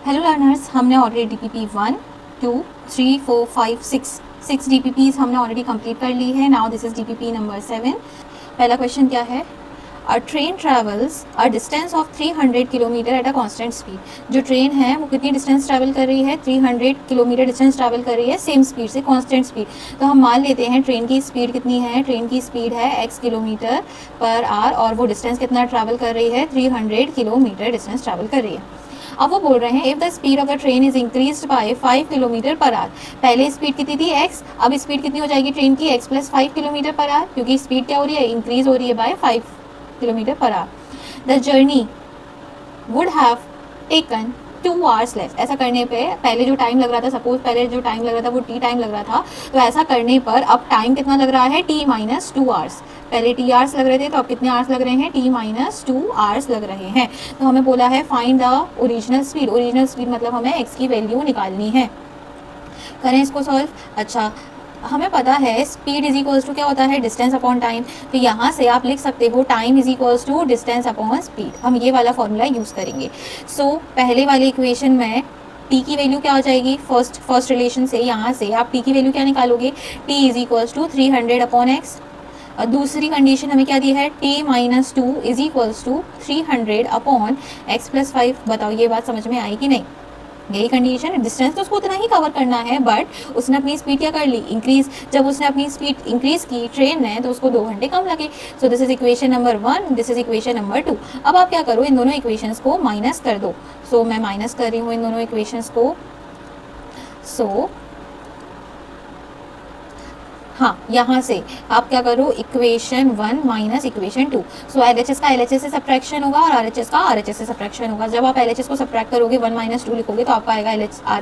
Hello learners, हमने already DPP 1, 2, 3, 4, 5, 6 DPPs हमने already complete कर ली है। Now this is DPP number 7। पहला क्वेश्चन क्या है? अ train travels a distance of 300 kilometre at a constant speed. जो ट्रेन है वो कितनी डिस्टेंस ट्रैवल कर रही है? 300 किलोमीटर डिस्टेंस ट्रैवल कर रही है सेम स्पीड से, कांस्टेंट स्पीड। तो हम मान लेते हैं ट्रेन की स्पीड कितनी है? ट्रेन की स्पीड है x किलोमीटर पर आवर और वो डिस्टेंस कितना ट्रैवल कर रही है? 300 किलोमीटर डिस्टेंस ट्रैवल कर रही है। अब वो बोल रहे हैं if the speed of the train is increase by 5 kilometre per our. पहले स्पीड कितनी थी? x, अब स्पीड कितनी हो जाएगी ट्रेन की? x plus 5 kilometre per hour, क्योंकि स्पीड क्या हो रही है? इंक्रीज हो रही है by 5 kilometre per hour. The journey would have taken 2 hours less. ऐसा करने पे पहले जो टाइम लग रहा था, सपोज पहले जो टाइम लग रहा था वो t टाइम लग रहा था, तो ऐसा करने पर अब टाइम कितना लग रहा है? t minus 2 hours। पहले t hours लग रहे थे तो अब कितने hours लग रहे हैं? t माइनस 2 hours लग रहे हैं। तो हमें बोला है find the original speed. Original speed मतलब हमें x की वैल्यू निकालनी है। करें इसको सॉल्व। अच्छा, हमें पता है स्पीड इज इक्वल्स टू क्या होता है? Distance upon time. तो यहाँ से आप लिख सकते हो time is equals to distance upon speed. हम ये वाला फॉर्मूला यूज़ करेंगे। सो पहले वाली इक्वेशन में t की वैल्यू क्या हो जाएगी? फर्स्ट रिलेशन से यहाँ से आप t की वैल्यू क्या निकालोगे? t is equals to 300 upon x. दूसरी कंडीशन हमें क्या दी है? t minus 2 is equals to 300 upon x plus 5। बताओ ये बात समझ में आई कि नहीं? यही कंडीशन है। डिस्टेंस तो उसको उतना ही कवर करना है, बट उसने अपनी स्पीड क्या कर ली? इंक्रीज। जब उसने अपनी स्पीड इंक्रीज की ट्रेन ने, तो उसको 2 घंटे कम लगे। So this is equation number 1, this is equation number 2। अब आप क्या करो, इन दोनों इक्वेशंस को माइनस कर दो। सो मैं माइनस कर रही हूँ इन दोनों इक्वेशंस को। सो हाँ, यहाँ से आप क्या करो, इक्वेशन 1 माइनस इक्वेशन 2। सो LHS का LHS से सब्ट्रैक्शन होगा और RHS का RHS से सब्ट्रैक्शन होगा। जब आप LHS को सब्ट्रैक्ट करोगे, 1 माइनस 2 लिखोगे, तो आपका आएगा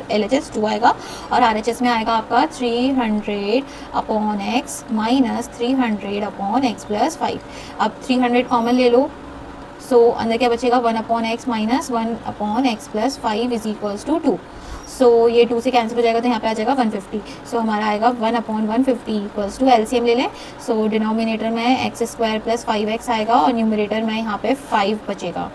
LHS 2 आएगा और RHS में आएगा आपका 300 upon x minus 300 upon x plus 5। अब 300 कॉमन ले लो। सो अंदर क्या बचेगा? 1 upon x minus 1 upon x plus 5 is equals to 2। So ये 2 से कैंसिल हो जाएगा, तो यहाँ पे आ जाएगा 150। सो हमारा आएगा 1 अपॉन 150 इक्वल्स टू LCM ले लें। सो डिनोमिनेटर में एक्स स्क्वायर प्लस 5x आएगा और न्यूमरेटर में यहाँ पे 5 बचेगा।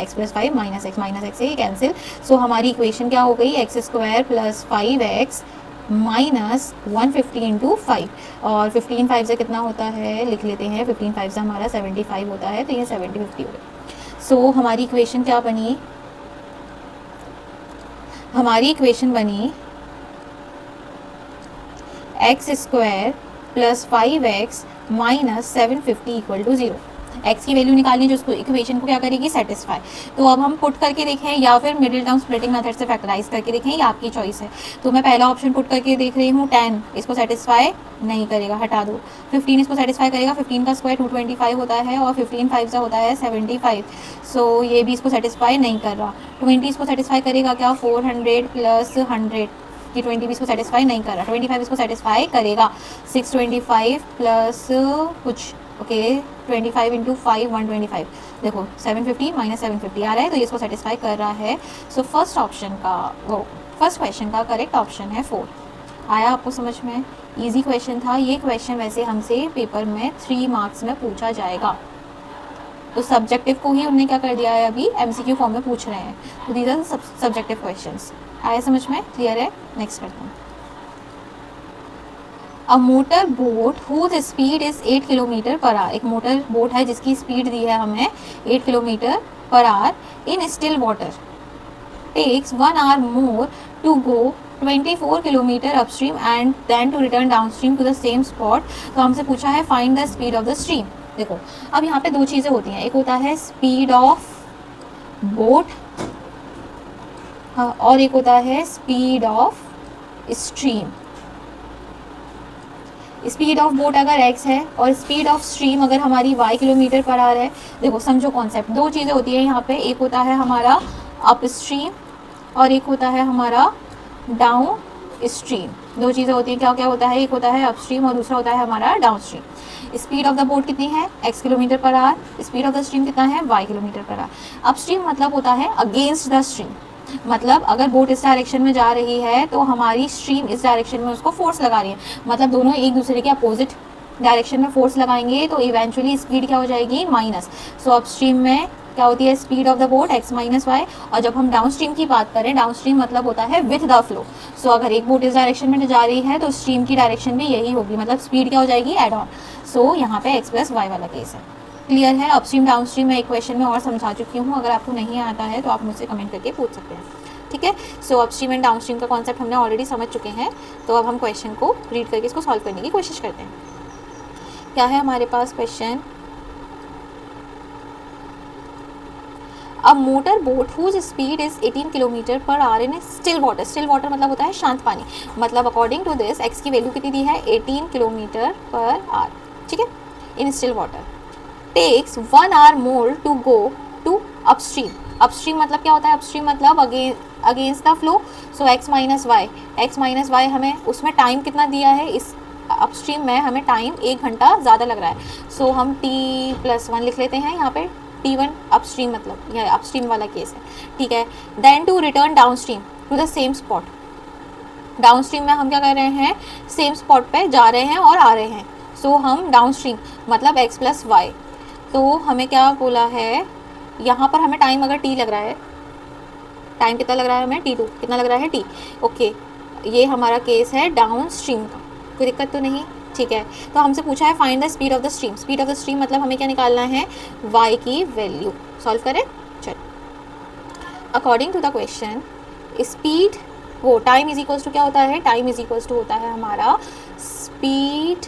x प्लस 5 माइनस एक्स से कैंसिल। सो हमारी इक्वेशन क्या हो गई? X square plus 5x minus 150 into 5। और 15 5 से कितना होता है? लिख लेते हैं। 15 5 से हमारा 75 होता है, तो ये 70 50 हो गया। सो हमारी इक्वेशन क्या बनी? हमारी इक्वेशन बनी x square plus 5x minus 750 equal to 0। X की वैल्यू निकालनी जो उसको इक्वेशन को क्या करेगी? सेटिस्फाई। तो अब हम पुट करके देखें या फिर मिडिल टर्म स्प्लिटिंग मेथड से फैक्टराइज करके देखें, ये आपकी चॉइस है। तो मैं पहला ऑप्शन पुट करके देख रही हूँ। 10 इसको सेटिस्फाई नहीं करेगा, हटा दो। 15 इसको सेटिस्फाई करेगा। 15 का स्क्वायर 225 होता है और 15 5 का होता है 75। सो ये भी इसको सेटिस्फाई नहीं कर रहा। 20 इसको सेटिस्फाई करेगा क्या? 400 प्लस 100 कि 20 भी इसको सेटिस्फाई नहीं कर रहा। 25 इसको सेटिस्फाई करेगा। 625 प्लस कुछ, ओके 25 इंटू 5 125। देखो 750 माइनस 750 आ रहा है, तो ये इसको सेटिस्फाई कर रहा है। सो फर्स्ट ऑप्शन का फर्स्ट क्वेश्चन का करेक्ट ऑप्शन है 4। आया आपको समझ में? इजी क्वेश्चन था ये। क्वेश्चन वैसे हमसे पेपर में 3 मार्क्स में पूछा जाएगा। तो सब्जेक्टिव को ही उन्होंने क्या कर दिया है, अभी MCQ फॉर्म में पूछ रहे हैं। तो दीज आर सब्जेक्टिव क्वेश्चंस। आया समझ में? क्लियर है? नेक्स्ट करते हैं। A motor boat whose speed is 8 kilometre per hour. एक मोटर बोट है जिसकी स्पीड दी है हमें 8 kilometre per hour in still water takes 1 hour more to go 24 kilometre upstream and then to return downstream to the same spot. तो हमसे पूछा है find the speed of the stream. देखो अब यहाँ पे 2 चीज़ें होती हैं, एक होता है स्पीड ऑफ बोट और एक होता है speed of stream. Speed of boat अगर x है और स्पीड ऑफ स्ट्रीम अगर हमारी y किलोमीटर पर आवर है। देखो समझो कॉन्सेप्ट, 2 चीज़ें होती हैं यहाँ पे, एक होता है हमारा अप स्ट्रीम और एक होता है हमारा डाउन स्ट्रीम। 2 चीज़ें होती हैं, क्या क्या होता है? एक होता है अप स्ट्रीम और दूसरा होता है हमारा down stream. Speed of the boat कितनी है? x kilometre per our. Speed of the stream कितना है? y kilometre per our. Up stream मतलब होता है अगेंस्ट द स्ट्रीम। मतलब अगर बोट इस डायरेक्शन में जा रही है तो हमारी स्ट्रीम इस डायरेक्शन में उसको फोर्स लगा रही है, मतलब दोनों एक दूसरे के अपोजिट डायरेक्शन में फोर्स लगाएंगे तो इवेंचुअली स्पीड क्या हो जाएगी? माइनस। सो अपस्ट्रीम में क्या होती है speed of the boat, x minus y. और जब हम डाउन स्ट्रीम की बात करें, डाउन स्ट्रीम मतलब होता है विथ द फ्लो। सो अगर एक बोट इस डायरेक्शन में जा रही है तो स्ट्रीम की डायरेक्शन भी यही होगी, मतलब स्पीड क्या हो जाएगी, एड ऑन। सो यहाँ पे x प्लस वाई वाला केस है। क्लियर है। अपस्ट्रीम डाउन स्ट्रीम में एक क्वेश्चन में और समझा चुकी हूँ, अगर आपको नहीं आता है तो आप मुझसे कमेंट करके पूछ सकते हैं, ठीक है। सो अपस्ट्रीम एंड डाउन स्ट्रीम का कॉन्सेप्ट हमने ऑलरेडी समझ चुके हैं। तो अब हम क्वेश्चन को रीड करके इसको सॉल्व करने की कोशिश करते हैं। क्या है हमारे पास question, a motor boat whose speed is 18 kilometre per hour in still water. Still water मतलब होता है शांत पानी, मतलब अकॉर्डिंग टू दिस एक्स की वैल्यू कितनी दी है, 18 किलोमीटर पर आवर, ठीक है, in still water. Takes 1 hour more to go to upstream. Upstream मतलब क्या होता है, अपस्ट्रीम मतलब against the flow. So x minus y हमें उसमें टाइम कितना दिया है, इस अपस्ट्रीम में हमें टाइम 1 घंटा ज़्यादा लग रहा है। सो हम t+1 लिख लेते हैं यहाँ पे, t1 अपस्ट्रीम मतलब यह अपस्ट्रीम वाला केस है, ठीक है। Then to return downstream to the same spot. Downstream में हम क्या कर रहे हैं, सेम स्पॉट पे जा रहे हैं और आ रहे हैं। सो हम डाउन स्ट्रीम मतलब x प्लस वाई, तो हमें क्या बोला है, यहाँ पर हमें टाइम अगर t लग रहा है, टाइम कितना लग रहा है हमें, t2 कितना लग रहा है, t, ओके। ये हमारा केस है डाउन स्ट्रीम का, कोई दिक्कत तो नहीं, ठीक है। तो हमसे पूछा है find the speed of the stream. Speed of the stream मतलब हमें क्या निकालना है, y की वैल्यू। सॉल्व करें, चल। According to the question, speed वो टाइम इज इक्वल्स टू क्या होता है, टाइम इज इक्वल्स टू होता है हमारा speed,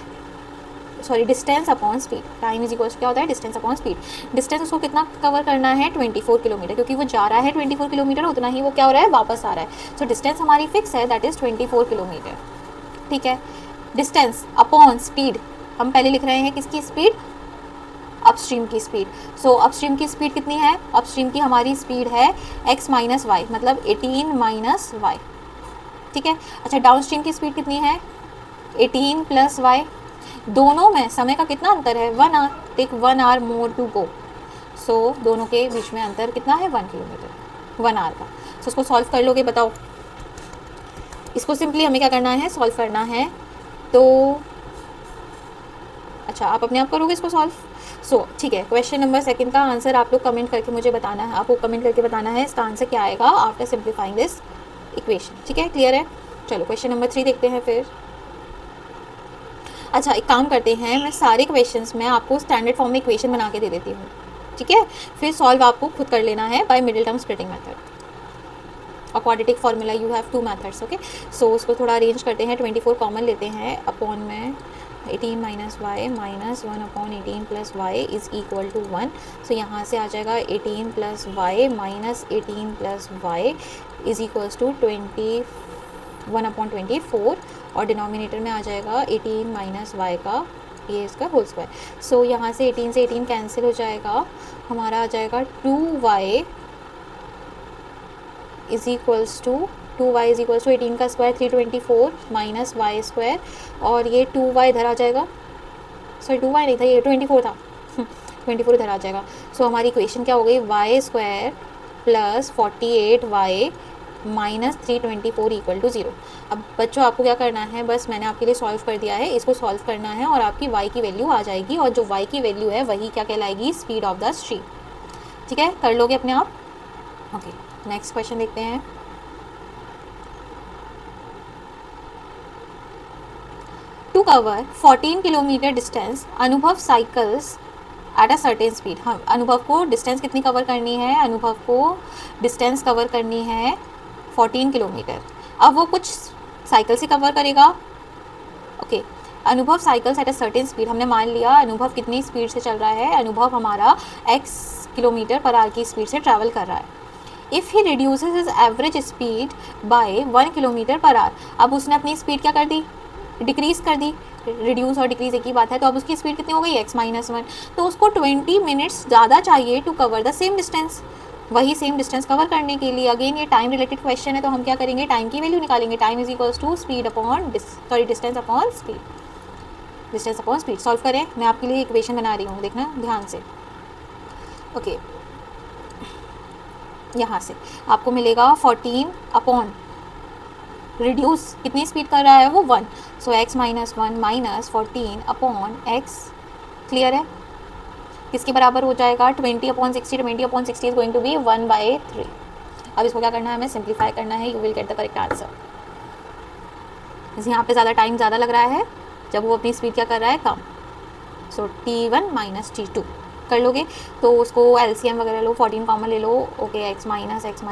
sorry distance upon speed. Time is equals क्या होता है, डिस्टेंस अपॉन स्पीड। डिस्टेंस उसको कितना कवर करना है, 24 किलोमीटर, क्योंकि वो जा रहा है 24 किलोमीटर, उतना ही वो क्या हो रहा है, वापस आ रहा है। सो डिस्टेंस हमारी फिक्स है, दैट इज़ 24 किलोमीटर, ठीक है। डिस्टेंस अपॉन स्पीड, हम पहले लिख रहे हैं किसकी स्पीड, अपस्ट्रीम की स्पीड। सो अपस्ट्रीम की स्पीड कितनी है, अपस्ट्रीम की हमारी स्पीड है x माइनस वाई, मतलब 18 माइनस वाई, ठीक है। अच्छा, डाउन स्ट्रीम की स्पीड कितनी है, 18 प्लस वाई। दोनों में समय का कितना अंतर है, 1 hour, take 1 hour more to go. So दोनों के बीच में अंतर कितना है, 1 किलोमीटर 1 hour का। सो उसको सॉल्व कर लोगे, बताओ। इसको सिंपली हमें क्या करना है, सॉल्व करना है। तो अच्छा, आप अपने आप करोगे इसको सॉल्व। सो ठीक है, क्वेश्चन नंबर 2 का आंसर आप लोग कमेंट करके मुझे बताना है, आपको कमेंट करके बताना है इसका आंसर क्या आएगा आफ्टर सिंप्लीफाइंग दिस इक्वेशन, ठीक है, क्लियर है। चलो क्वेश्चन नंबर 3 देखते हैं फिर। अच्छा, एक काम करते हैं, मैं सारे क्वेश्चंस में आपको स्टैंडर्ड फॉर्म में इक्वेशन बना के दे देती हूँ, ठीक है। फिर सॉल्व आपको खुद कर लेना है by middle term splitting method और quadratic formula. You have 2 methods, okay. So उसको थोड़ा अरेंज करते हैं। 24 कॉमन लेते हैं, अपॉन में 18 minus y minus 1 upon 18 plus y is equal to 1। So यहाँ से आ जाएगा 18 plus y minus 18 plus y is equals to 21 upon 24, और डिनोमिनेटर में आ जाएगा 18 माइनस वाई का ये इसका होल स्क्वायर। सो यहाँ से 18 से 18 कैंसिल हो जाएगा, हमारा आ जाएगा 2y is equals to 2y is equals to 18 का स्क्वायर 324 माइनस वाई स्क्वायर, और ये 2y इधर आ जाएगा, सॉरी 2y नहीं था, ये 24 था 24 इधर आ जाएगा। सो हमारी इक्वेशन क्या हो गई, y square plus 48y minus 324 equal to 0। अब बच्चों आपको क्या करना है, बस मैंने आपके लिए सॉल्व कर दिया है, इसको सॉल्व करना है और आपकी y की वैल्यू आ जाएगी, और जो y की वैल्यू है वही क्या कहलाएगी, स्पीड ऑफ द स्ट्रीम, ठीक है, कर लोगे अपने आप, ओके। नेक्स्ट क्वेश्चन देखते हैं। टू कवर 14 किलोमीटर डिस्टेंस, अनुभव cycles at a certain speed. हम अनुभव को डिस्टेंस कितनी कवर करनी है, अनुभव को डिस्टेंस कवर करनी है 14 किलोमीटर। अब वो कुछ साइकिल से कवर करेगा, ओके। अनुभव cycles at a certain speed, हमने मान लिया अनुभव कितनी स्पीड से चल रहा है, अनुभव हमारा x किलोमीटर पर आवर की स्पीड से ट्रैवल कर रहा है। If he reduces his average speed bye 1 kilometre per our, अब उसने अपनी स्पीड क्या कर दी, डिक्रीज़ कर दी। रिड्यूस और डिक्रीज एक ही बात है, तो अब उसकी स्पीड कितनी हो गई, x माइनस 1। तो उसको 20 मिनट्स ज़्यादा चाहिए to cover the same distance. वही सेम डिस्टेंस कवर करने के लिए अगेन ये टाइम रिलेटेड क्वेश्चन है, तो हम क्या करेंगे, टाइम की वैल्यू निकालेंगे। Time is equals to speed upon distance upon speed, distance upon speed. Solve करें, मैं आपके लिए इक्वेशन बना रही हूँ, देखना ध्यान से, ओके। यहाँ से आपको मिलेगा 14 अपॉन रिड्यूस कितनी स्पीड कर रहा है वो 1, सो x minus 1 minus 14 upon x, clear है। किसके बराबर हो जाएगा 20/60, 20/60 इज गोइंग टू बी 1/3। अब इसको क्या करना है, हमें सिंप्लीफाई करना है, you will get the correct answer. यहाँ पे ज़्यादा टाइम ज़्यादा लग रहा है जब वो अपनी स्पीड क्या कर रहा है, कम। सो T1 माइनस T2 कर लोगे तो उसको LCM वगैरह लो, 14 कॉमन ले लो। Okay, x minus x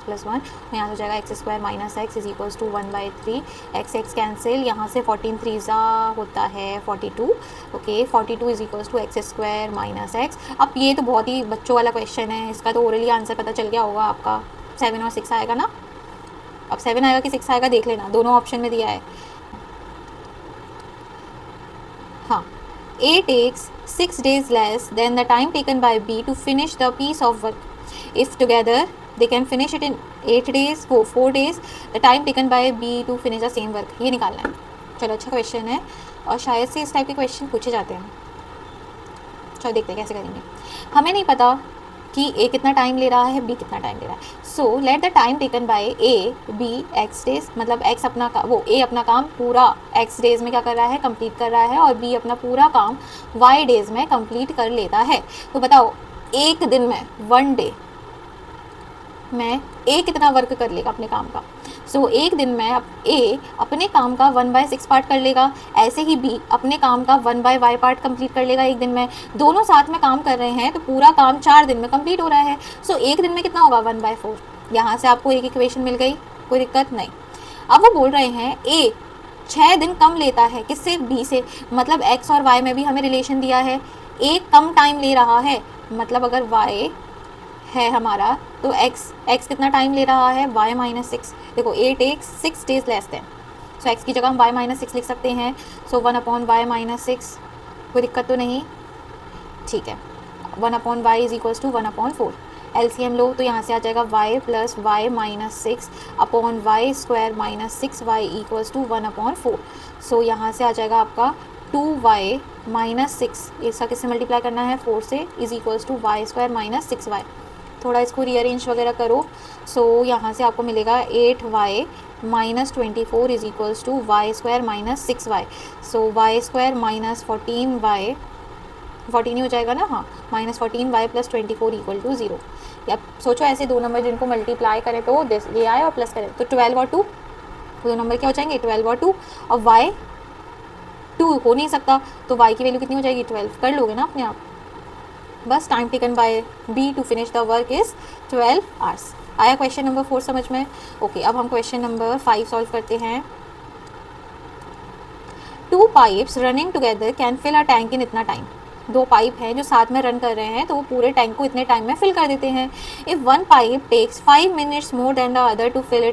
plus 1, यहाँ हो जाएगा x square minus x is equals to 1/3। X cancel, यहाँ से 14 3 होता है 42। Okay, 42 is equals to x square minus x. अब ये तो बहुत ही बच्चों वाला क्वेश्चन है, इसका तो ओरली आंसर पता चल गया होगा आपका। 7 और 6 आएगा ना, अब 7 आएगा कि 6 आएगा देख लेना, दोनों ऑप्शन में दिया है। हाँ, A takes 6 days less than the time taken by B to finish the piece of work. If together they can finish it in 8 days, 4 days, the time taken by B to finish the same work. ये निकालना है। चलो, अच्छा question है और शायद से इस टाइप के क्वेश्चन पूछे जाते हैं। चलो देखते हैं कैसे करेंगे। हमें नहीं पता कि A कितना टाइम ले रहा है, B कितना टाइम ले रहा है। So let the time taken bye A B x days, मतलब X अपना A अपना काम पूरा X डेज में क्या कर रहा है, कंप्लीट कर रहा है, और B अपना पूरा काम Y डेज में कंप्लीट कर लेता है। तो बताओ एक दिन में, 1 डे में A कितना वर्क कर लेगा अपने काम का। सो एक दिन में A अपने काम का 1/6 पार्ट कर लेगा, ऐसे ही B अपने काम का 1/y पार्ट कंप्लीट कर लेगा एक दिन में। दोनों साथ में काम कर रहे हैं तो पूरा काम 4 दिन में कंप्लीट हो रहा है। सो एक दिन में कितना होगा, 1/4। यहाँ से आपको एक इक्वेशन मिल गई, कोई दिक्कत नहीं। अब वो बोल रहे हैं A 6 दिन कम लेता है किससे, B से, मतलब x और y में भी हमें रिलेशन दिया है। A कम टाइम ले रहा है, मतलब अगर y है हमारा तो x कितना टाइम ले रहा है, y माइनस 6। देखो A takes 6 days less than, so x की जगह हम y माइनस 6 लिख सकते हैं। सो 1/y माइनस 6, कोई दिक्कत तो नहीं, ठीक है। 1/y is equals to 1/4। LCM लो तो यहाँ से आ जाएगा y plus y minus 6 upon y square minus 6y equals to 1/4। So यहाँ से आ जाएगा आपका 2y माइनस 6, इसका किससे मल्टीप्लाई करना है, 4 से, is equals to y square minus 6y। थोड़ा इसको रीअरेंज वगैरह करो। सो यहाँ से आपको मिलेगा 8y minus 24 is equals to y square minus 6y। So y square minus 14y, 14 ही हो जाएगा ना, हाँ, minus 14y plus 24 equal to 0। या सोचो ऐसे दो नंबर जिनको मल्टीप्लाई करें तो ये आए और प्लस करें तो 12 और 2, दो नंबर क्या हो जाएंगे, 12 और 2, और y 2 हो नहीं सकता तो y की वैल्यू कितनी हो जाएगी, 12। कर लोगे ना अपने आप। बस time taken by B to finish the work is 12 hours. आया क्वेश्चन नंबर 4 समझ में। ओके, अब हम क्वेश्चन नंबर 5 सॉल्व करते हैं। 2 pipes running together can fill a tank in इतना टाइम। 2 पाइप हैं जो साथ में रन कर रहे हैं तो वो पूरे टैंक को इतने टाइम में फिल कर देते हैं। If one pipe takes 5 minutes more than the other to fill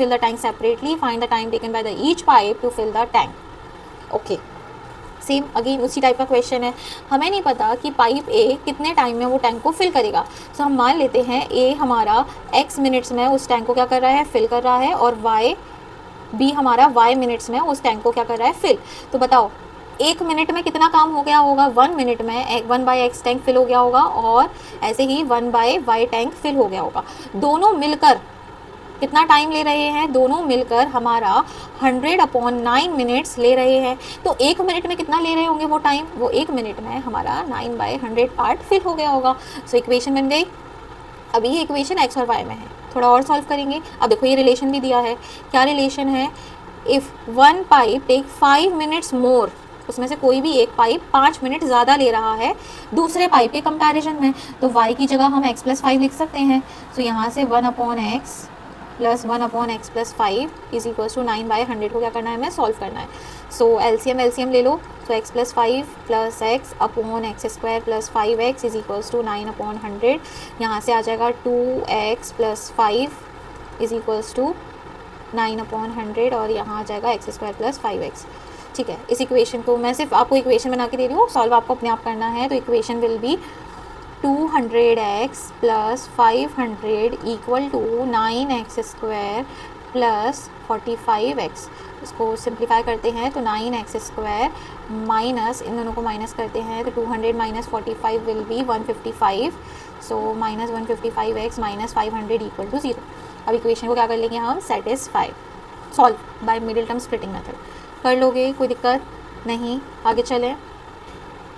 the tank separately, find the time taken by the each pipe to fill the tank. Okay, same again उसी type का question है। हमें नहीं पता कि pipe A कितने time में वो टैंक को फिल करेगा। सो हम मान लेते हैं A हमारा x मिनट्स में उस टैंक को क्या कर रहा है, फिल कर रहा है, और B हमारा y मिनट्स में उस टैंक को क्या कर रहा है, फिल। तो बताओ 1 मिनट में कितना काम हो गया होगा, 1 मिनट में 1/x टैंक फिल हो गया होगा, और ऐसे ही 1/y टैंक फिल हो गया होगा। दोनों मिलकर कितना टाइम ले रहे हैं, दोनों मिलकर हमारा 100/9 मिनट्स ले रहे हैं। तो 1 मिनट में कितना ले रहे होंगे वो टाइम, वो 1 मिनट में हमारा 9/100 पार्ट फिल हो गया होगा। सो इक्वेशन बन गई। अभी ये इक्वेशन x और y में है, थोड़ा और सॉल्व करेंगे। अब देखो ये रिलेशन भी दिया है, क्या रिलेशन है, if one pipe take 5 minutes more, उसमें से कोई भी एक पाइप 5 मिनट ज़्यादा ले रहा है दूसरे पाइप के कंपैरिजन में, तो y की जगह हम x प्लस 5 लिख सकते हैं। सो यहाँ से 1/x plus 1/x plus 5 is equals to 9/100 को क्या करना है, हमें सॉल्व करना है। सो LCM ले लो, तो x plus 5 plus x upon x square plus 5x is equals to 9/100। यहाँ से आ जाएगा 2x plus 5 is equals to 9/100, और यहाँ आ जाएगा एक्स स्क्वायर प्लस 5x। ठीक है, इस इक्वेशन को मैं सिर्फ आपको इक्वेशन बना के दे रही हूँ, सॉल्व आपको अपने आप करना है। तो equation will be 200x plus 500 equal to 9x square plus 45x। इसको सिंप्लीफाई करते हैं तो 9x स्क्वायर माइनस, इन दोनों को माइनस करते हैं तो 200 minus 45 will be 155। So minus 155x minus 500 equal to 0। अब इक्वेशन को क्या कर लेंगे हम, satisfy, solve by middle term splitting method. कर लोगे, कोई दिक्कत नहीं, आगे चलें।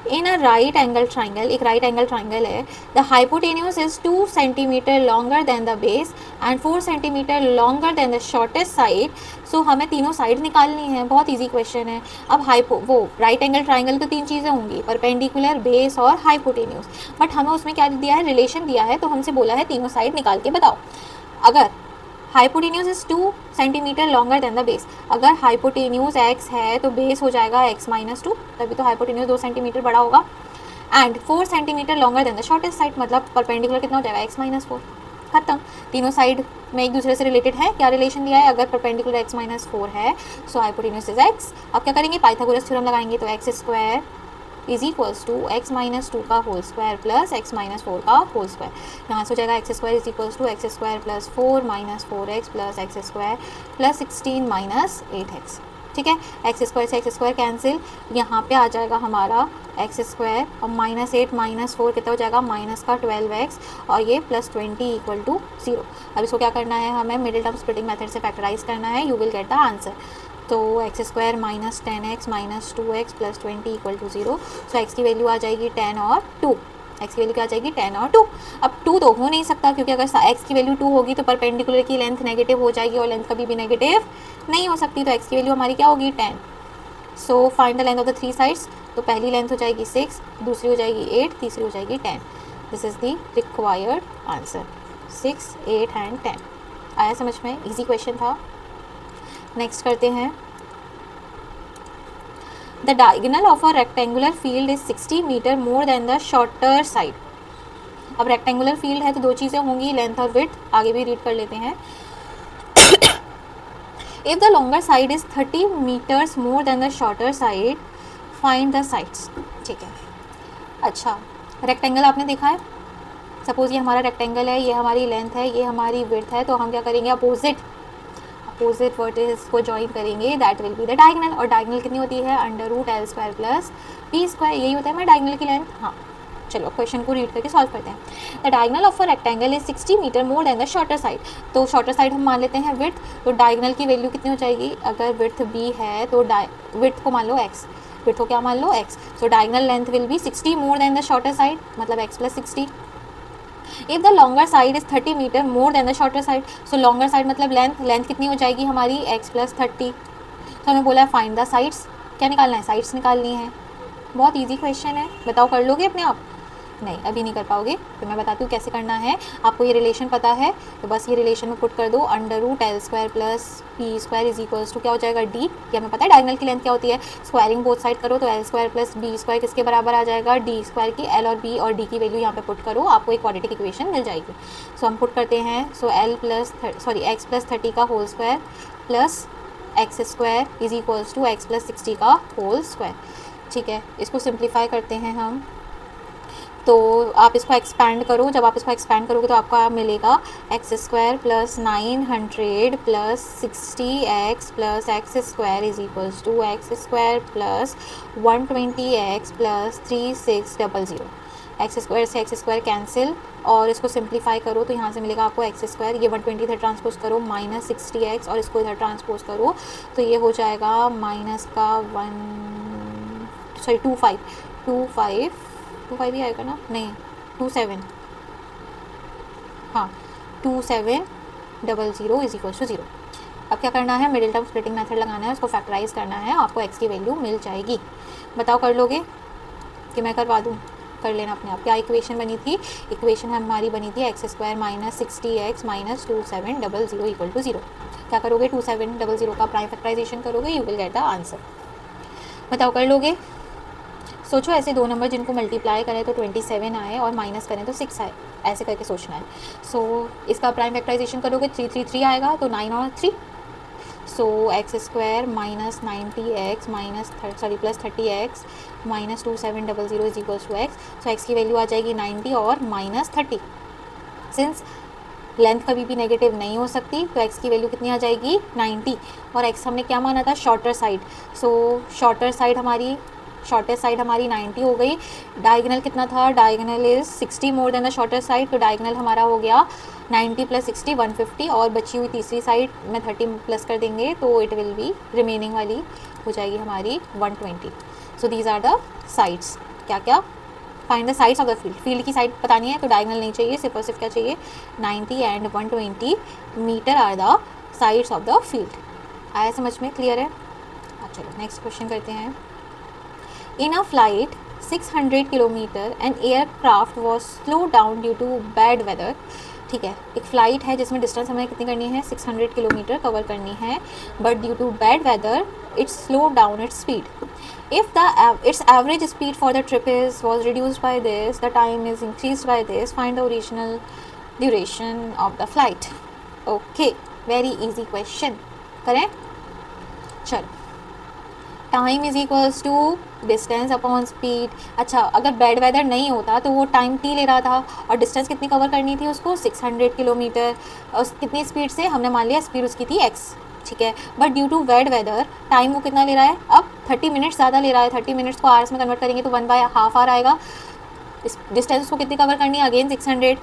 In a right angle triangle, एक राइट एंगल ट्राइंगल है, the hypotenuse is 2 centimetre longer than the base and 4 centimetre longer than the shortest side. So हमें तीनों साइड निकालनी है, बहुत ईजी क्वेश्चन है। अब वो राइट एंगल ट्राइंगल तो 3 चीज़ें होंगी, परपेंडिकुलर, बेस और हाइपोटेन्यूज, बट हमें उसमें क्या दिया है, रिलेशन दिया है, तो हमसे बोला है तीनों साइड निकाल के बताओ। अगर hypotenuse is 2 centimetre longer than the base, अगर हाइपोटेन्यूज x है तो बेस हो जाएगा x माइनस 2, तभी तो हाइपोटेन्यूज 2 सेंटीमीटर बड़ा होगा। And 4 centimetre longer than the shortest side, मतलब परपेंडिकुलर कितना हो जाएगा, x माइनस 4। खत्म। तीनों साइड में एक दूसरे से रिलेटेड है, क्या रिलेशन दिया है, अगर परपेंडिकुलर x माइनस 4 है सो हाइपोटेन्यूज इज x। अब क्या करेंगे, पाइथागोरस थ्योरम लगाएंगे, तो x square is equals to x minus 2 का whole square plus x minus 4 का होल स्क्वायर। यहाँ से हो जाएगा x square is equals to x square plus 4 minus 4x plus x square plus 16 minus 8x। ठीक है, एक्स स्क्वायर से x square cancel, यहाँ पे आ जाएगा हमारा एक्स स्क्वायर और माइनस 8 माइनस 4 कितना हो जाएगा, माइनस का 12x और ये प्लस 20 इक्वल टू 0। अब इसको क्या करना है, हमें मिडिल टर्म स्प्लिटिंग मेथड से फैक्टराइज करना है, you will get the answer. तो x square minus 10x minus 2x plus 20 equal to 0। So x की वैल्यू आ जाएगी 10 और 2, एक्स की वैल्यू क्या आ जाएगी 10 और 2। अब 2 तो हो नहीं सकता, क्योंकि अगर एक्स की वैल्यू 2 होगी तो परपेंडिकुलर की लेंथ नेगेटिव हो जाएगी और लेंथ कभी भी नेगेटिव नहीं हो सकती, तो एक्स की वैल्यू हमारी क्या होगी 10। So find the length of the 3 sides, तो पहली लेंथ हो जाएगी 6, दूसरी हो जाएगी 8, तीसरी हो जाएगी 10। This is the required answer, 6, 8 and 10। आया समझ में, ईजी क्वेश्चन था। नेक्स्ट करते हैं, the diagonal of a rectangular field is 60 metre more than the shorter side. अब रेक्टेंगुलर फील्ड है तो 2 चीज़ें होंगी, लेंथ और विड्थ, आगे भी रीड कर लेते हैं। If the longer side is 30 metres more than the shorter side, find the sides. ठीक है, अच्छा रेक्टेंगल आपने देखा है, सपोज ये हमारा रेक्टेंगल है, ये हमारी लेंथ है, ये हमारी विड्थ है, तो हम क्या करेंगे, अपोजिट वर्टिस को ज्वाइन करेंगे, that will be the diagonal. और डायगोनल कितनी होती है, under root L square plus B square, यही होता है हमारे डायगोनल की लेंथ। हाँ चलो क्वेश्चन को रीड करके सॉल्व करते हैं। The diagonal of a rectangle is 60 metre more than the shorter side, तो शॉर्टर साइड हम मान लेते हैं विड्थ, तो डायगोनल की वैल्यू कितनी हो जाएगी, अगर विड्थ b है तो विड्थ को मान लो x, विड्थ को क्या मान लो x, so diagonal length will be 60 more than the shorter side, मतलब x plus 60। If the longer side is 30 metre more than the shorter side, so longer side मतलब लेंथ कितनी हो जाएगी हमारी x प्लस 30। तो हमें बोला है फाइंड द साइड्स, क्या निकालना है, साइड्स निकालनी है। बहुत इजी क्वेश्चन है, बताओ कर लोगे अपने आप, नहीं अभी नहीं कर पाओगे, तो मैं बताती हूँ कैसे करना है। आपको ये रिलेशन पता है तो बस ये रिलेशन में पुट कर दो, under root L square plus P square is equals to क्या हो जाएगा डी, ये हमें पता है डायगोनल की लेंथ क्या होती है, स्क्वायरिंग बोथ साइड करो तो L square plus B square किसके बराबर आ जाएगा, डी स्क्वायर की। एल और बी और डी की वैल्यू यहाँ पे पुट करो, आपको एक क्वाड्रेटिक इक्वेशन मिल जाएगी। सो हम पुट करते हैं, सो एक्स प्लस 30 का whole square plus x square is equals to x plus 60 का होल स्क्वायर। ठीक है, इसको सिंप्लीफाई करते हैं हम, तो आप इसको एक्सपैंड करो, जब आप इसको एक्सपैंड करोगे तो आपको मिलेगा x square plus 900 plus 60x plus x square is equals to x square plus 120x plus 3600। X square से एक्स स्क्वायर कैंसिल और इसको सिंप्लीफाई करो तो यहाँ से मिलेगा आपको एक्स स्क्वायर, ये 120 इधर ट्रांसपोज करो माइनस 60x और इसको इधर ट्रांसपोज करो तो ये हो जाएगा माइनस का 25 ही आएगा ना, नहीं 27, हाँ 2700 इज इक्वल टू 0। अब क्या करना है, मिडिल टर्म स्प्लिटिंग मेथड लगाना है, उसको फैक्टराइज करना है, आपको x की वैल्यू मिल जाएगी। बताओ कर लोगे कि मैं करवा दूँ, कर लेना अपने आप। क्या इक्वेशन बनी थी, इक्वेशन हमारी बनी थी x square minus 60x minus 2700 equal to 0। क्या करोगे, 2700 का प्राइम फैक्टराइजेशन करोगे, you will get the answer. बताओ कर लोगे। सोचो ऐसे 2 नंबर जिनको मल्टीप्लाई करें तो 27 आए और माइनस करें तो 6 आए, ऐसे करके सोचना है। सो इसका प्राइम फैक्टराइजेशन करोगे 3 है तो 9 और 3, so x square minus 90x minus plus 30x minus 2700 is equals to x. So x की वैल्यू आ जाएगी 90 और माइनस 30। सिंस लेंथ कभी भी नेगेटिव नहीं हो सकती तो x की वैल्यू कितनी आ जाएगी 90, और x हमने क्या माना था, शॉर्टर साइड। सो शॉर्टेस्ट साइड हमारी 90 हो गई। डायगोनल कितना था, diagonal is 60 more than the shorter side, तो डायगोनल हमारा हो गया 90 प्लस 60 150, और बची हुई तीसरी साइड में 30 प्लस कर देंगे तो इट विल बी रिमेनिंग वाली हो जाएगी हमारी 120। So these are the sides. क्या क्या, find the sides of the field, field की साइड बतानी है तो डायगोनल नहीं चाहिए, सिर्फ और सिर्फ क्या चाहिए 90 and 120 metre are the sides of the field. आया समझ में, क्लियर है। चलो नेक्स्ट क्वेश्चन करते हैं। In a flight 600 kilometre an aircraft was slow down due to bad weather. ठीक है, एक फ़्लाइट है जिसमें डिस्टेंस हमें कितनी करनी है 600 किलोमीटर कवर करनी है, but due to bad weather it's slow down its speed. If its average speed for the trip was reduced by this, the time is increased by this, find the original duration of the flight. Okay, very easy question. Correct? चलो, time is equals to distance upon speed. अच्छा, अगर bad weather नहीं होता तो वो time T ले रहा था और डिस्टेंस कितनी कवर करनी थी उसको 600 किलोमीटर, और कितनी स्पीड से, हमने मान लिया स्पीड उसकी थी x, ठीक है। But due to bad weather time वो कितना ले रहा है, अब 30 मिनट्स ज़्यादा ले रहा है। 30 मिनट्स को आवर्स में कन्वर्ट करेंगे तो 1/2 आवर आएगा। इस डिस्टेंस उसको कितनी कवर करनी है, अगेन 600।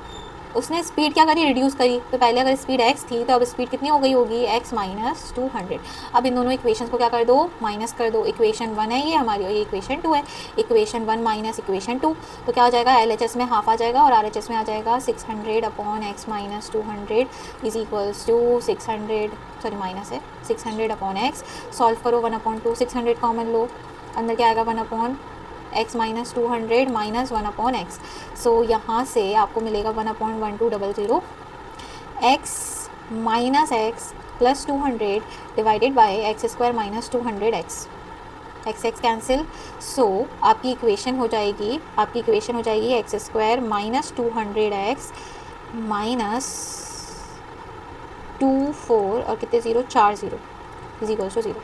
उसने स्पीड क्या करी, रिड्यूस करी, तो पहले अगर स्पीड x थी तो अब स्पीड कितनी हो गई होगी, x माइनस 200। अब इन दोनों इक्वेशन को क्या कर दो, माइनस कर दो। इक्वेशन 1 है ये हमारी और ये इक्वेशन 2 है। इक्वेशन 1 माइनस इक्वेशन 2 तो क्या हो जाएगा, LHS में हाफ आ जाएगा और RHS में आ जाएगा 600 upon x minus 200 is equals to 600, sorry minus है 600 अपॉन x। सॉल्व करो 1/2, 600 कॉमन लो, अंदर क्या आएगा 1/, x माइनस 200 माइनस 1/x। सो यहाँ से आपको मिलेगा 1/1200 x minus x plus 200 divided by x² minus 200x। x cancel, so आपकी इक्वेशन हो जाएगी x² माइनस 200x माइनस 24 और कितने 0, 4 0 इज इक्वल्स टू 0।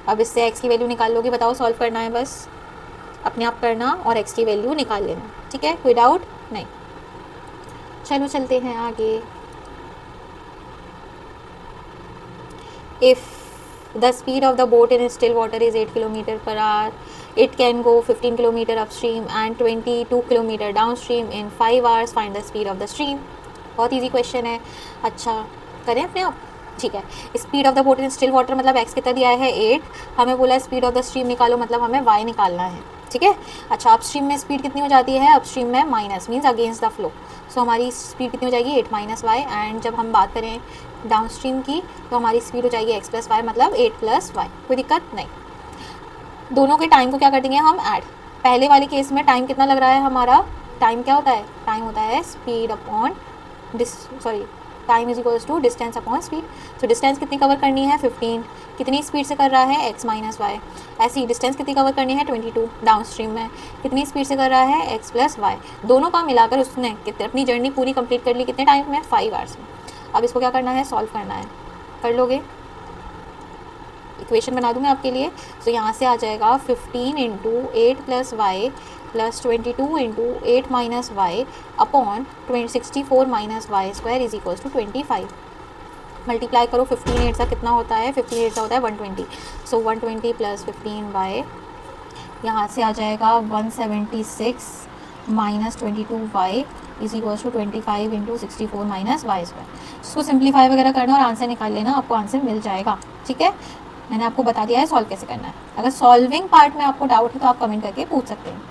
अब इससे x की वैल्यू निकाल लोगे, बताओ, सॉल्व करना है बस, अपने आप करना और x की वैल्यू निकाल लेना, ठीक है, कोई डाउट नहीं। चलो चलते हैं आगे। If the speed of the boat in still water is 8 kilometre per our, it can go 15 kilometre upstream and 22 kilometre downstream in 5 hours, find the speed of the stream. बहुत ईजी क्वेश्चन है। अच्छा, करें अपने आप, ठीक है। Speed of the boat in still water मतलब x कितना दिया है 8, हमें बोला स्पीड ऑफ द स्ट्रीम निकालो मतलब हमें y निकालना है, ठीक है। अच्छा, अपस्ट्रीम में स्पीड कितनी हो जाती है, अपस्ट्रीम में minus means against the flow, so हमारी स्पीड कितनी हो जाएगी 8 माइनस वाई। एंड जब हम बात करें डाउनस्ट्रीम की तो हमारी स्पीड हो जाएगी x प्लस वाई मतलब 8 प्लस वाई। कोई दिक्कत नहीं। दोनों के टाइम को क्या कर देंगे हम ऐड। पहले वाले केस में टाइम कितना लग रहा है हमारा, टाइम क्या होता है, टाइम होता है speed upon time is equals to distance upon speed. तो डिस्टेंस कितनी कवर करनी है 15, कितनी स्पीड से कर रहा है x माइनस वाई। ऐसी डिस्टेंस कितनी कवर करनी है 22 डाउनस्ट्रीम में, कितनी स्पीड से कर रहा है x प्लस वाई। दोनों का मिलाकर उसने अपनी जर्नी पूरी कंप्लीट कर ली कितने टाइम में, 5 आवर्स में। अब इसको क्या करना है, सॉल्व करना है, कर लोगे। इक्वेशन बना दूँ मैं आपके लिए। तो यहाँ से आ जाएगा 15 into 8 plus Y plus 22 into 8 minus Y upon 64 minus Y square is equals to 25। Multiply करो, 15 8 का कितना होता है, 15 8 का होता है 120। सो 120 प्लस 15 वाई, यहाँ से आ जाएगा 176 minus 22 Y is equals to 25 into 64 minus Y square. इसको सिंप्लीफाई वगैरह करना और आंसर निकाल लेना, आपको आंसर मिल जाएगा, ठीक है। मैंने आपको बता दिया है सॉल्व कैसे करना है। अगर सॉल्विंग पार्ट में आपको डाउट है तो आप कमेंट करके पूछ सकते हैं।